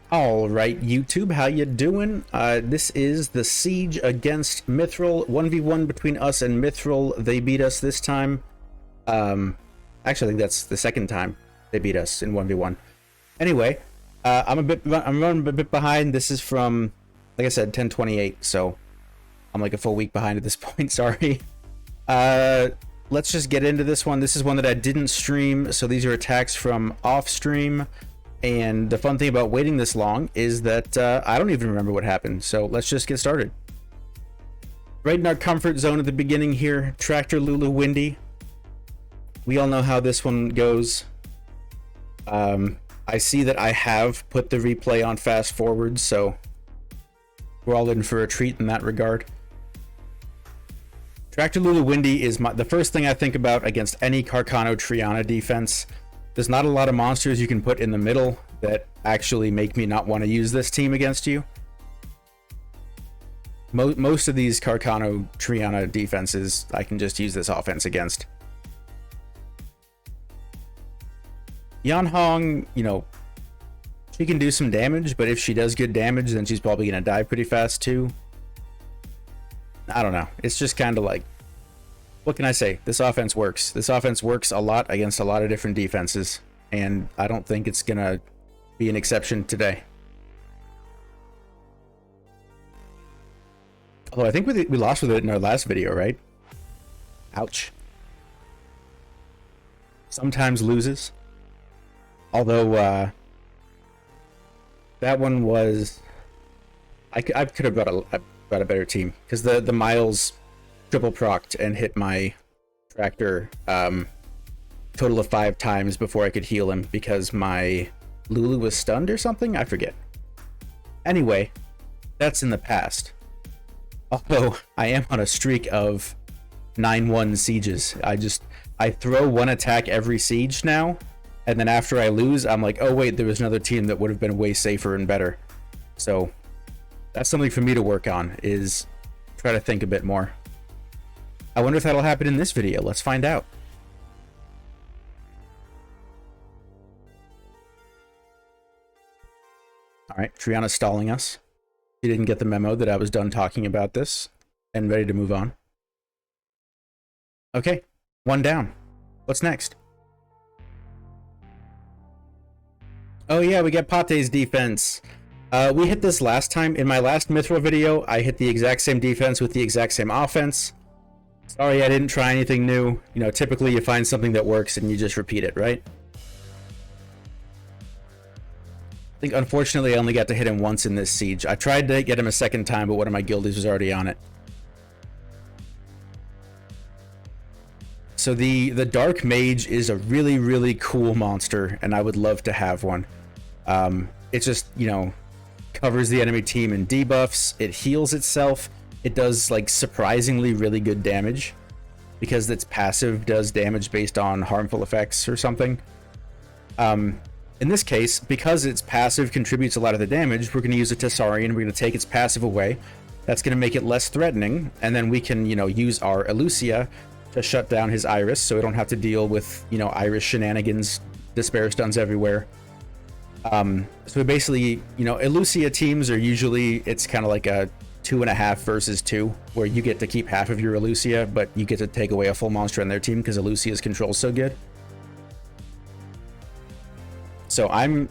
All right, YouTube, how you doing? This is the siege against Mythril, 1v1 between us and Mythril. They beat us this time. Actually, I think that's the second time they beat us in 1v1. Anyway, I'm running a bit behind. This is from, like I said, 10:28, so I'm like a full week behind at this point. Sorry. Let's just get into this one. This is one that I didn't stream, so these are attacks from off stream. And the fun thing about waiting this long is that I don't even remember what happened. So let's just get started. Right in our comfort zone at the beginning here, Tractor Lulu Windy. We all know how this one goes. I see that I have put the replay on fast forward, so we're all in for a treat in that regard. Tractor Lulu Windy is the first thing I think about against any Carcano Triana defense. There's not a lot of monsters you can put in the middle that actually make me not want to use this team against you. Most of these Carcano Triana defenses, I can just use this offense against. Yan Hong, you know, she can do some damage, but if she does good damage, then she's probably going to die pretty fast too. I don't know. It's just kind of like, what can I say? This offense works. This offense works a lot against a lot of different defenses, and I don't think it's gonna be an exception today. Although I think we lost with it in our last video, right? Ouch. Sometimes loses. Although that one was, I could have brought a better team, because the Miles triple procced and hit my Tractor total of 5 times before I could heal him because my Lulu was stunned or something? I forget. Anyway, that's in the past. Although I am on a streak of 9-1 sieges. I throw one attack every siege now, and then after I lose, I'm like, oh wait, there was another team that would have been way safer and better. So that's something for me to work on, is try to think a bit more. I wonder if that'll happen in this video. Let's find out. All right, Triana's stalling us. She didn't get the memo that I was done talking about this and ready to move on. Okay, one down. What's next? Oh yeah, we get Pate's defense. We hit this last time. In my last Mythril video, I hit the exact same defense with the exact same offense. Sorry, I didn't try anything new. You know, typically you find something that works and you just repeat it, right? I think, unfortunately, I only got to hit him once in this siege. I tried to get him a second time, but one of my guildies was already on it. So the Dark Mage is a really, really cool monster, and I would love to have one. It just, you know, covers the enemy team in debuffs. It heals itself. It does, like, surprisingly really good damage because its passive does damage based on harmful effects or something. In this case, because its passive contributes a lot of the damage, we're going to use a Tessarion. We're going to take its passive away. That's going to make it less threatening, and then we can, you know, use our Elucia to shut down his Iris, so we don't have to deal with, you know, Iris shenanigans, despair stuns everywhere. So we basically, you know, Elucia teams are usually, it's kind of like a 2.5 versus 2, where you get to keep half of your Elucia, but you get to take away a full monster on their team because Elucia's control is so good. So I'm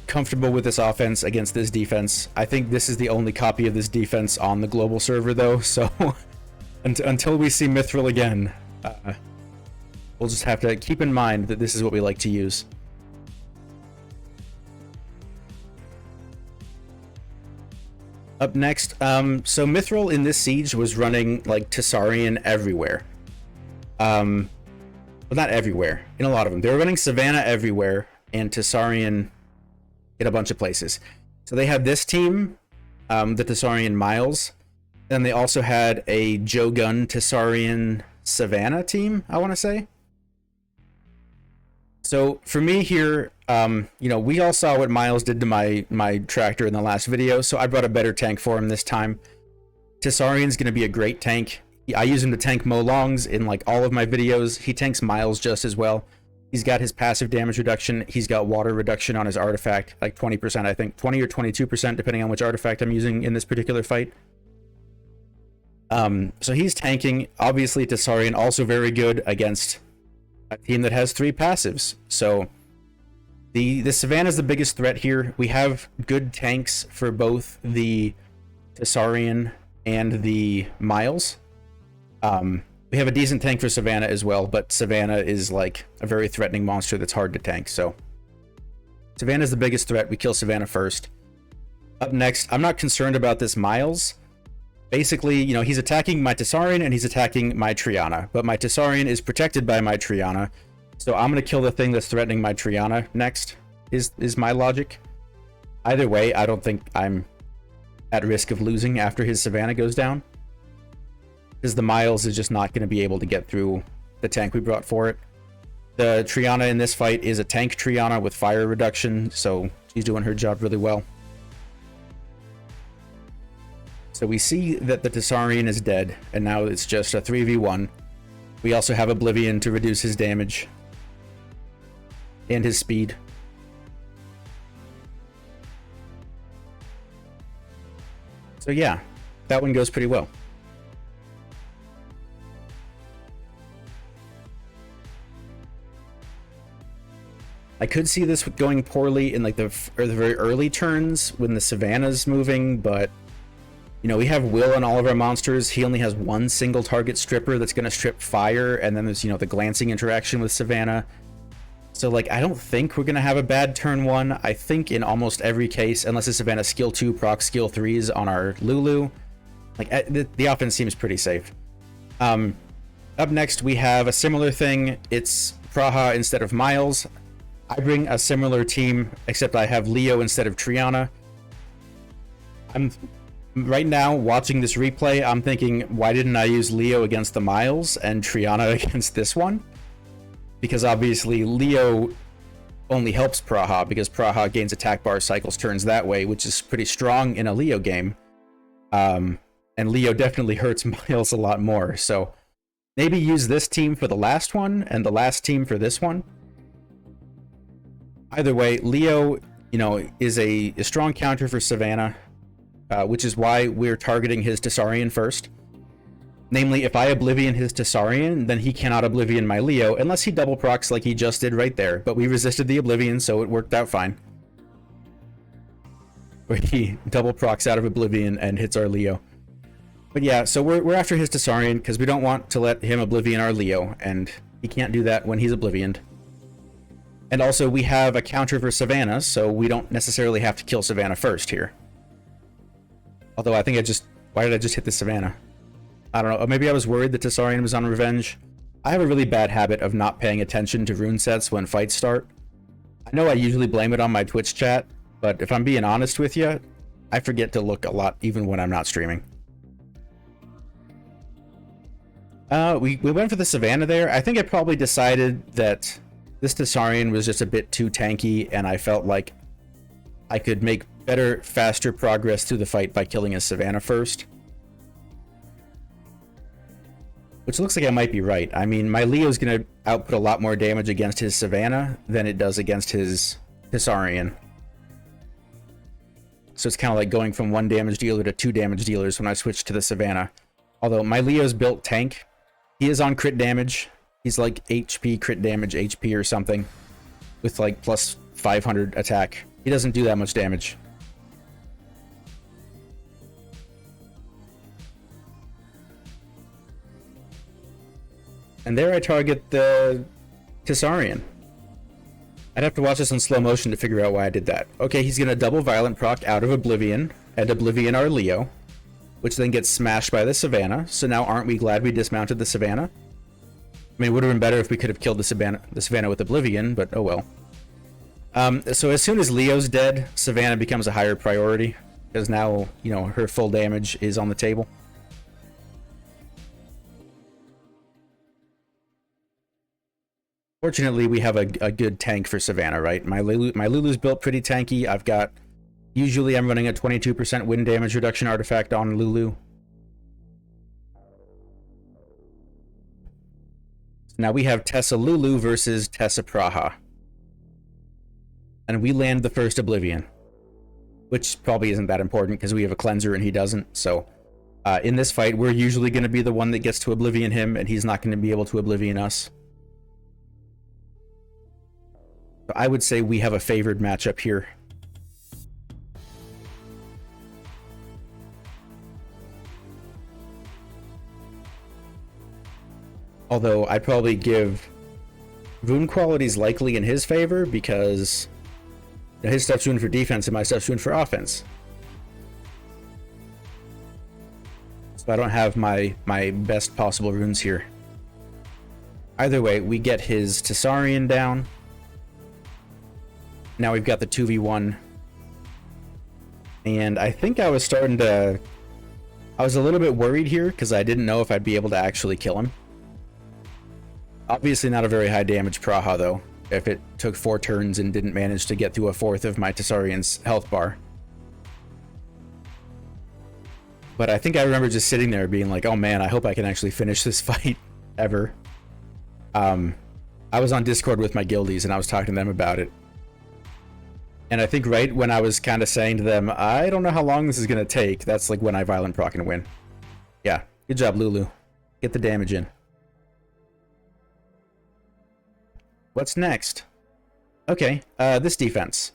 comfortable with this offense against this defense. I think this is the only copy of this defense on the global server, though. So until we see Mythril again, we'll just have to keep in mind that this is what we like to use. Up next, so Mythril in this siege was running like Tessarion everywhere. Well, not everywhere, in a lot of them. They were running Savannah everywhere and Tessarion in a bunch of places. So they had this team, the Tessarion Miles. Then they also had a Joe Gun Tessarion Savannah team, I want to say. So for me here, you know, we all saw what Miles did to my Tractor in the last video, so I brought a better tank for him this time. Tessarion's going to be a great tank. I use him to tank Molongs in like all of my videos. He tanks Miles just as well. He's got his passive damage reduction. He's got water reduction on his artifact, like 20%, I think. 20 or 22%, depending on which artifact I'm using in this particular fight. So he's tanking. Obviously, Tessarion also very good against a team that has 3 passives. So the Savannah is the biggest threat here. We have good tanks for both the Tessarion and the Miles. We have a decent tank for Savannah as well, but Savannah is like a very threatening monster that's hard to tank. So Savannah is the biggest threat. We kill Savannah first. Up next, I'm not concerned about this Miles. Basically, you know, he's attacking my Tessarion and he's attacking my Triana, but my Tessarion is protected by my Triana, so I'm gonna kill the thing that's threatening my Triana next, is my logic. Either way, I don't think I'm at risk of losing after his Savannah goes down, because the Miles is just not going to be able to get through the tank we brought for it. The Triana in this fight is a tank Triana with fire reduction, so she's doing her job really well. So we see that the Tessarion is dead, and now it's just a 3v1. We also have Oblivion to reduce his damage and his speed. So yeah, that one goes pretty well. I could see this going poorly in like the very early turns when the Savannah's moving, but you know, we have Will on all of our monsters. He only has one single target stripper that's going to strip fire, and then there's, you know, the glancing interaction with Savannah. So like, I don't think we're going to have a bad turn 1. I think in almost every case, unless the Savannah skill 2 proc skill 3s on our Lulu, like the offense seems pretty safe. Up next, we have a similar thing. It's Praha instead of Miles. I bring a similar team, except I have Leo instead of Triana. I'm right now watching this replay, I'm thinking, why didn't I use Leo against the Miles and Triana against this one? Because obviously Leo only helps Praha, because Praha gains attack bar cycles turns that way, which is pretty strong in a Leo game. And Leo definitely hurts Miles a lot more, so maybe use this team for the last one and the last team for this one. Either way, Leo, you know, is a strong counter for Savannah, which is why we're targeting his Tessarion first. Namely, if I Oblivion his Tessarion, then he cannot Oblivion my Leo, unless he double procs like he just did right there. But we resisted the Oblivion, so it worked out fine. Where he double procs out of Oblivion and hits our Leo. But yeah, so we're after his Tessarion, because we don't want to let him Oblivion our Leo, and he can't do that when he's Oblivioned. And also, we have a counter for Savannah, so we don't necessarily have to kill Savannah first here. Although I think why did I just hit the Savannah? I don't know, maybe I was worried that Tessarion was on revenge. I have a really bad habit of not paying attention to rune sets when fights start. I know I usually blame it on my Twitch chat, but if I'm being honest with you, I forget to look a lot even when I'm not streaming. We went for the Savannah there. I think I probably decided that this Tessarion was just a bit too tanky, and I felt like I could make better, faster progress through the fight by killing a Savannah first. Which looks like I might be right. I mean, my Leo's going to output a lot more damage against his Savannah than it does against his Tessarion. So it's kind of like going from 1 damage dealer to 2 damage dealers when I switch to the Savannah. Although my Leo's built tank. He is on crit damage. He's like HP, crit damage, HP or something. With like plus 500 attack. He doesn't do that much damage. And there I target the Tessarion. I'd have to watch this in slow motion to figure out why I did that. Okay, he's going to double Violent proc out of Oblivion, and Oblivion our Leo, which then gets smashed by the Savannah. So now aren't we glad we dismounted the Savannah? I mean, it would have been better if we could have killed the Savannah with Oblivion, but oh well. So as soon as Leo's dead, Savannah becomes a higher priority, because now, you know, her full damage is on the table. Fortunately, we have a good tank for Savannah, right? My Lulu's built pretty tanky. Usually I'm running a 22% wind damage reduction artifact on Lulu. Now we have Lulu versus Praha. And we land the first Oblivion, which probably isn't that important because we have a cleanser and he doesn't. So in this fight, we're usually going to be the one that gets to Oblivion him, and he's not going to be able to Oblivion us. So I would say we have a favored matchup here. Although I'd probably give rune qualities likely in his favor because his stuff's runed for defense and my stuff's runed for offense. So I don't have my best possible runes here. Either way, we get his Tessarion down. Now we've got the 2v1. And I think I was starting to... I was a little bit worried here because I didn't know if I'd be able to actually kill him. Obviously not a very high damage Praha, though, if it took 4 turns and didn't manage to get through a fourth of my Tessarion's health bar. But I think I remember just sitting there being like, oh man, I hope I can actually finish this fight ever. I was on Discord with my guildies and I was talking to them about it. And I think right when I was kind of saying to them, I don't know how long this is going to take, that's like when I violent proc and win. Yeah, good job, Lulu. Get the damage in. What's next? Okay, this defense.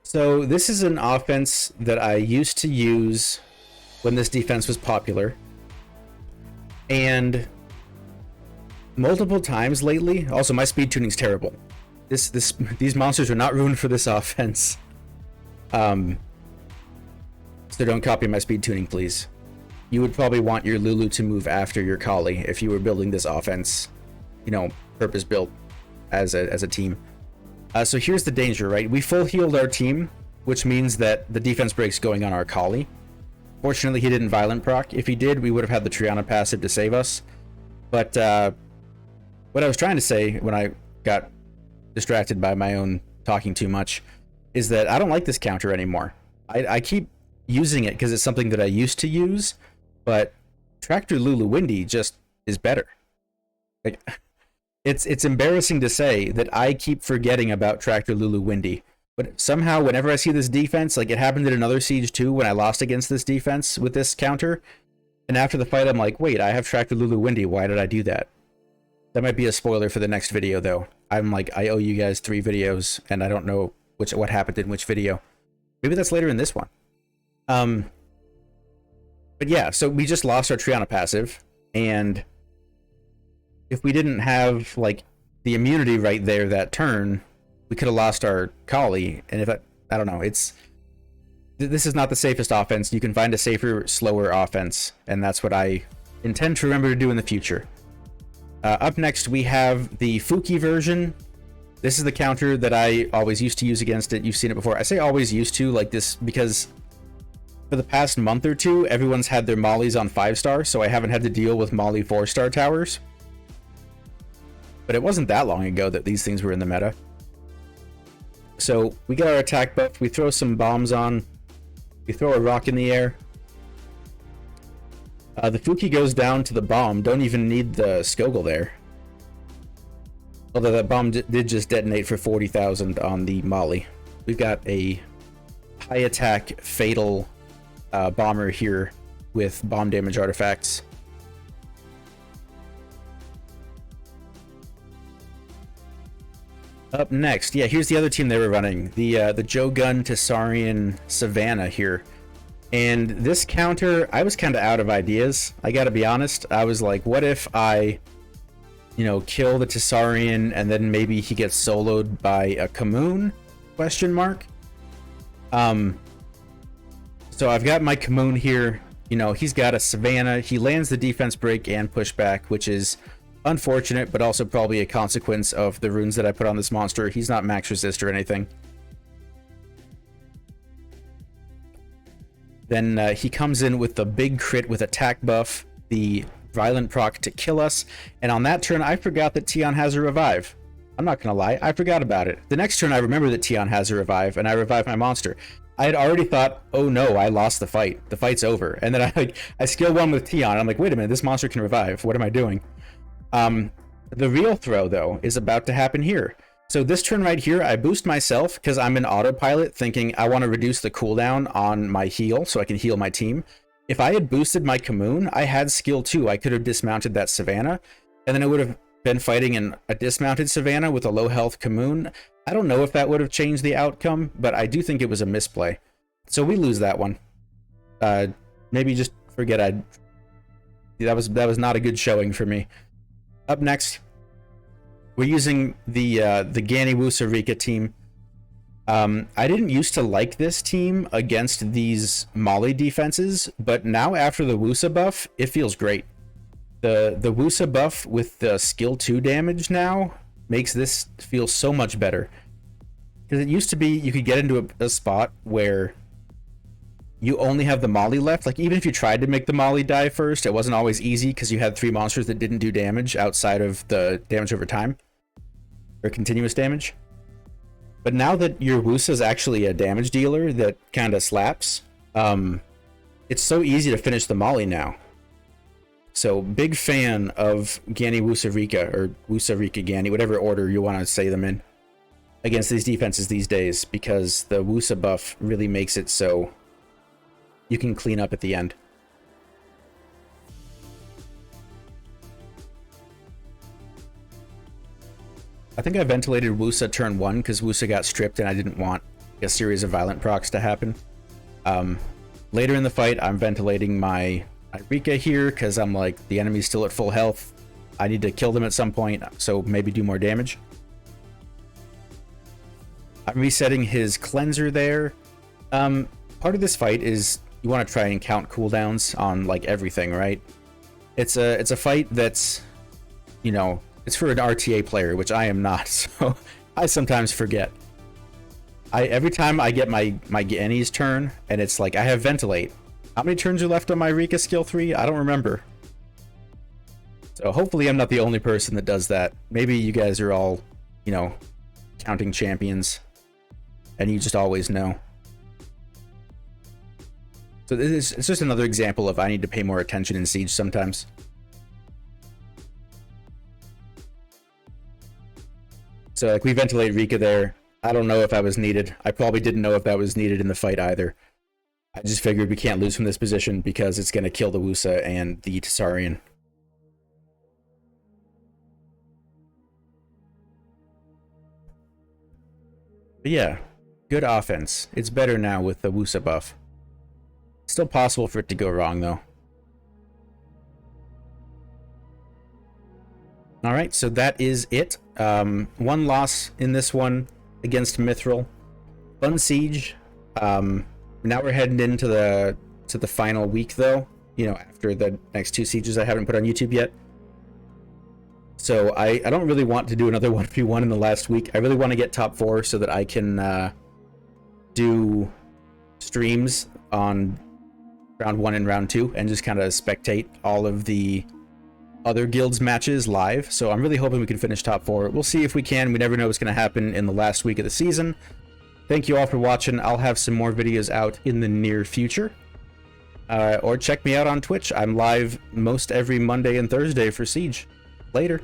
So this is an offense that I used to use when this defense was popular. And multiple times lately, also my speed tuning's terrible. These monsters are not ruined for this offense. So don't copy my speed tuning, please. You would probably want your Lulu to move after your Kali if you were building this offense, you know, purpose built as a team. So here's the danger, right? We full healed our team, which means that the defense break's going on our Kali. Fortunately, he didn't violent proc. If he did, we would have had the Triana passive to save us. But what I was trying to say when I got distracted by my own talking too much is that I don't like this counter anymore. I keep using it because it's something that I used to use, but Tractor Lulu Windy just is better. Like, it's embarrassing to say that I keep forgetting about Tractor Lulu Windy, but somehow whenever I see this defense, like it happened in another Siege 2 when I lost against this defense with this counter, and after the fight I'm like, wait, I have Tractor Lulu Windy, why did I do that? That might be a spoiler for the next video though. I'm like, I owe you guys 3 videos and I don't know what happened in which video. Maybe that's later in this one. But yeah, so we just lost our Triana passive, and if we didn't have like the immunity right there that turn, we could have lost our Kali. And if I don't know, this is not the safest offense. You can find a safer, slower offense, and that's what I intend to remember to do in the future. Up next, we have the Fuki version. This is the counter that I always used to use against it. You've seen it before. I say always used to like this because for the past month or two, everyone's had their mollies on 5-star, so I haven't had to deal with molly 4-star towers. But it wasn't that long ago that these things were in the meta. So we get our attack buff, we throw some bombs on, we throw a rock in the air. The Fuki goes down to the bomb, don't even need the Skogul there. Although that bomb did just detonate for 40,000 on the molly. We've got a high attack fatal bomber here with bomb damage artifacts. Up next, yeah, here's the other team they were running. The Joe Gun Tessarion Savannah here. And this counter, I was kind of out of ideas. I gotta be honest. I was like, what if I, you know, kill the Tessarion and then maybe he gets soloed by a Kamoon? Question mark. So I've got my Kamoon here. You know, he's got a Savannah. He lands the defense break and pushback, which is unfortunate, but also probably a consequence of the runes that I put on this monster. He's not max resist or anything. Then he comes in with the big crit with attack buff, the violent proc to kill us, and on that turn I forgot that Tion has a revive. I'm not gonna lie, I forgot about it. The next turn I remember that Tion has a revive, and I revive my monster. I had already thought, oh no, I lost the fight. The fight's over. And then I skill 1 with Tion. I'm like, wait a minute, this monster can revive. What am I doing? The real throw, though, is about to happen here. So this turn right here, I boost myself because I'm in autopilot thinking I want to reduce the cooldown on my heal so I can heal my team. If I had boosted my Commune, I had skill 2. I could have dismounted that Savannah, and then I would have been fighting in a dismounted Savannah with a low health Commune. I don't know if that would have changed the outcome, but I do think it was a misplay. So we lose that one. Maybe just forget that was not a good showing for me. Up next, we're using the Ganny Woosa Rika team. I didn't used to like this team against these Molly defenses, but now after the Woosa buff, it feels great. The Woosa buff with the skill 2 damage now makes this feel so much better. Because it used to be you could get into a spot where you only have the Molly left. Like, even if you tried to make the Molly die first, it wasn't always easy because you had 3 monsters that didn't do damage outside of the damage over time. Or continuous damage. But now that your Woosa is actually a damage dealer that kind of slaps, it's so easy to finish the Molly now. So, big fan of Ganny Woosa Rika, or Woosa Rika Ganny, whatever order you want to say them in, against these defenses these days, because the Woosa buff really makes it so you can clean up at the end. I think I ventilated Woosa turn 1 because Woosa got stripped and I didn't want a series of violent procs to happen. Later in the fight, I'm ventilating my Rika here because I'm like, the enemy's still at full health. I need to kill them at some point, so maybe do more damage. I'm resetting his cleanser there. Part of this fight is you want to try and count cooldowns on like everything, right? It's a fight that's, you know, it's for an RTA player, which I am not, so I sometimes forget. Every time I get my Ganny's turn, and it's like I have ventilate. How many turns are left on my Rika skill 3? I don't remember. So hopefully I'm not the only person that does that. Maybe you guys are all, you know, counting champions, and you just always know. So it's just another example of I need to pay more attention in Siege sometimes. So like we ventilate Rika there. I don't know if that was needed. I probably didn't know if that was needed in the fight either. I just figured we can't lose from this position because it's going to kill the Woosa and the Tessarion. But yeah, good offense. It's better now with the Woosa buff. Still possible for it to go wrong though. Alright, so that is it. One loss in this one against Mythril. Fun siege. Now we're heading into the final week though, you know, after the next 2 sieges I haven't put on YouTube yet. So I don't really want to do another 1v1 in the last week. I really want to get top 4 so that I can do streams on round 1 and round 2 and just kind of spectate all of the other guilds matches live. So I'm really hoping we can finish top 4. We'll see if we can. We never know what's going to happen in the last week of the season. Thank you all for watching. I'll have some more videos out in the near future. Or check me out on Twitch. I'm live most every Monday and Thursday for Siege. Later.